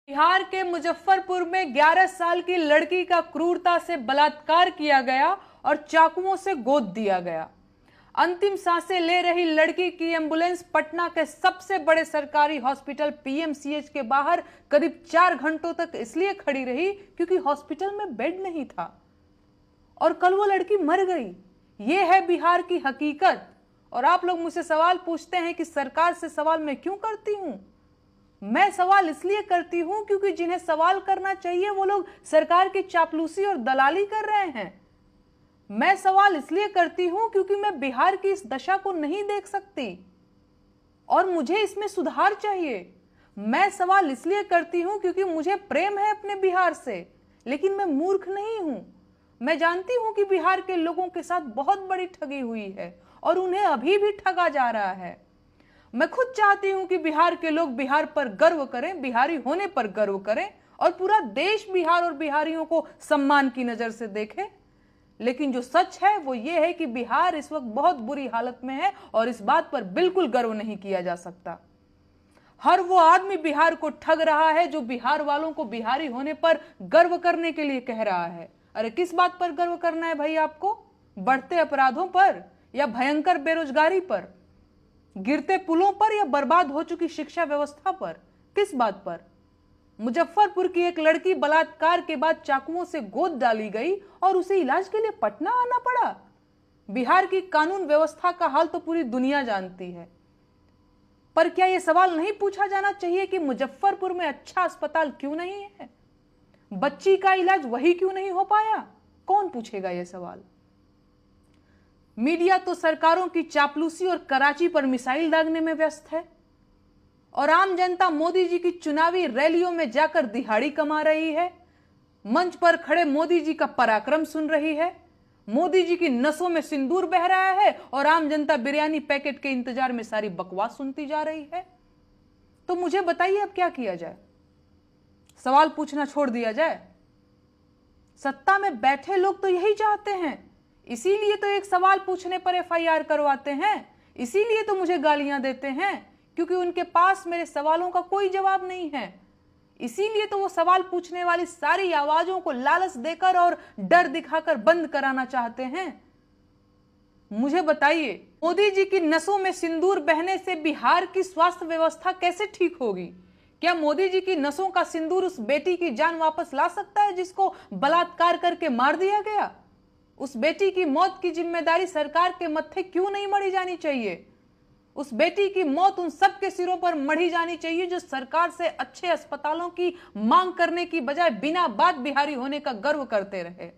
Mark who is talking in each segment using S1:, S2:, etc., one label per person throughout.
S1: बिहार के मुजफ्फरपुर में 11 साल की लड़की का क्रूरता से बलात्कार किया गया और चाकुओं से गोद दिया गया। अंतिम सांसें ले रही लड़की की एम्बुलेंस पटना के सबसे बड़े सरकारी हॉस्पिटल पीएमसीएच के बाहर करीब 4 घंटों तक इसलिए खड़ी रही क्योंकि हॉस्पिटल में बेड नहीं था और कल वो लड़की मर गई। ये है बिहार की हकीकत। और आप लोग मुझसे सवाल पूछते हैं कि सरकार से सवाल मैं क्यों करती हूं। मैं सवाल इसलिए करती हूं क्योंकि जिन्हें सवाल करना चाहिए वो लोग सरकार की चापलूसी और दलाली कर रहे हैं। मैं सवाल इसलिए करती हूं क्योंकि मैं बिहार की इस दशा को नहीं देख सकती और मुझे इसमें सुधार चाहिए। मैं सवाल इसलिए करती हूं क्योंकि मुझे प्रेम है अपने बिहार से, लेकिन मैं मूर्ख नहीं हूं। मैं जानती हूं कि बिहार के लोगों के साथ बहुत बड़ी ठगी हुई है और उन्हें अभी भी ठगा जा रहा है। मैं खुद चाहती हूं कि बिहार के लोग बिहार पर गर्व करें, बिहारी होने पर गर्व करें और पूरा देश बिहार और बिहारियों को सम्मान की नजर से देखे। लेकिन जो सच है वो ये है कि बिहार इस वक्त बहुत बुरी हालत में है और इस बात पर बिल्कुल गर्व नहीं किया जा सकता। हर वो आदमी बिहार को ठग रहा है जो बिहार वालों को बिहारी होने पर गर्व करने के लिए कह रहा है। अरे किस बात पर गर्व करना है भाई आपको? बढ़ते अपराधों पर या भयंकर बेरोजगारी पर, गिरते पुलों पर या बर्बाद हो चुकी शिक्षा व्यवस्था पर? किस बात पर? मुजफ्फरपुर की एक लड़की बलात्कार के बाद चाकुओं से गोद डाली गई और उसे इलाज के लिए पटना आना पड़ा। बिहार की कानून व्यवस्था का हाल तो पूरी दुनिया जानती है, पर क्या यह सवाल नहीं पूछा जाना चाहिए कि मुजफ्फरपुर में अच्छा अस्पताल क्यों नहीं है? बच्ची का इलाज वही क्यों नहीं हो पाया? कौन पूछेगा यह सवाल? मीडिया तो सरकारों की चापलूसी और कराची पर मिसाइल दागने में व्यस्त है और आम जनता मोदी जी की चुनावी रैलियों में जाकर दिहाड़ी कमा रही है, मंच पर खड़े मोदी जी का पराक्रम सुन रही है, मोदी जी की नसों में सिंदूर बह रहा है और आम जनता बिरयानी पैकेट के इंतजार में सारी बकवास सुनती जा रही है। तो मुझे बताइए अब क्या किया जाए? सवाल पूछना छोड़ दिया जाए? सत्ता में बैठे लोग तो यही चाहते हैं, इसीलिए तो एक सवाल पूछने पर एफआईआर करवाते हैं, इसीलिए तो मुझे गालियां देते हैं क्योंकि उनके पास मेरे सवालों का कोई जवाब नहीं है। इसीलिए तो वो सवाल पूछने वाली सारी आवाजों को लालच देकर और डर दिखाकर बंद कराना चाहते हैं। मुझे बताइए, मोदी जी की नसों में सिंदूर बहने से बिहार की स्वास्थ्य व्यवस्था कैसे ठीक होगी? क्या मोदी जी की नसों का सिंदूर उस बेटी की जान वापस ला सकता है जिसको बलात्कार करके मार दिया गया? उस बेटी की मौत की जिम्मेदारी सरकार के मत्थे क्यों नहीं मढ़ी जानी चाहिए? उस बेटी की मौत उन सब के सिरों पर मढ़ी जानी चाहिए जो सरकार से अच्छे अस्पतालों की मांग करने की बजाय बिना बात बिहारी होने का गर्व करते रहे।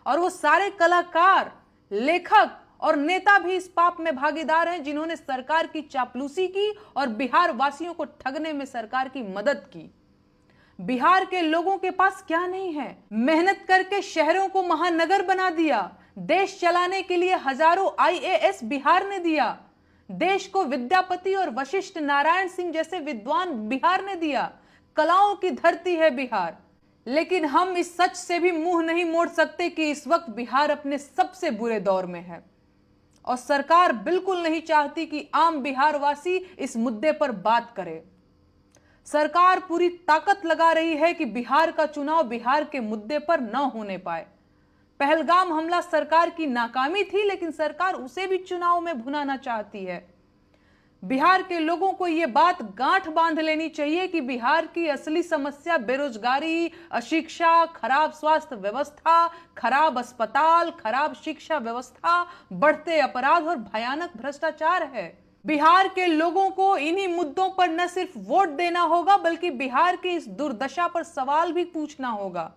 S1: और वो सारे कलाकार, लेखक और नेता भी इस पाप में भागीदार हैं जिन्होंने सरकार की चापलूसी की और बिहार वासियों को ठगने में सरकार की मदद की। बिहार के लोगों के पास क्या नहीं है? मेहनत करके शहरों को महानगर बना दिया, देश चलाने के लिए हजारों आईएएस बिहार ने दिया, देश को विद्यापति और वशिष्ठ नारायण सिंह जैसे विद्वान बिहार ने दिया, कलाओं की धरती है बिहार। लेकिन हम इस सच से भी मुंह नहीं मोड़ सकते कि इस वक्त बिहार अपने सबसे बुरे दौर में है और सरकार बिल्कुल नहीं चाहती कि आम बिहार वासी इस मुद्दे पर बात करे। सरकार पूरी ताकत लगा रही है कि बिहार का चुनाव बिहार के मुद्दे पर न होने पाए। पहलगाम हमला सरकार की नाकामी थी, लेकिन सरकार उसे भी चुनाव में भुनाना चाहती है। बिहार के लोगों को यह बात गांठ बांध लेनी चाहिए कि बिहार की असली समस्या बेरोजगारी, अशिक्षा, खराब स्वास्थ्य व्यवस्था, खराब अस्पताल, खराब शिक्षा व्यवस्था, बढ़ते अपराध और भयानक भ्रष्टाचार है। बिहार के लोगों को इन्हीं मुद्दों पर न सिर्फ वोट देना होगा बल्कि बिहार की इस दुर्दशा पर सवाल भी पूछना होगा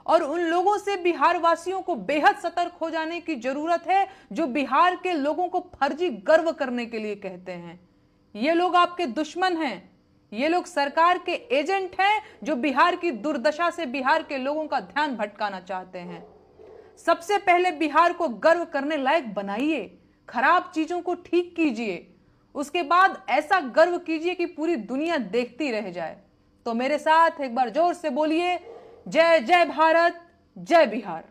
S1: और उन लोगों से बिहार वासियों को बेहद सतर्क हो जाने की जरूरत है जो बिहार के लोगों को फर्जी गर्व करने के लिए कहते हैं। ये लोग आपके दुश्मन हैं, ये लोग सरकार के एजेंट हैं जो बिहार की दुर्दशा से बिहार के लोगों का ध्यान भटकाना चाहते हैं। सबसे पहले बिहार को गर्व करने लायक बनाइए, खराब चीजों को ठीक कीजिए, उसके बाद ऐसा गर्व कीजिए कि पूरी दुनिया देखती रह जाए। तो मेरे साथ एक बार जोर से बोलिए, जय जय भारत, जय बिहार।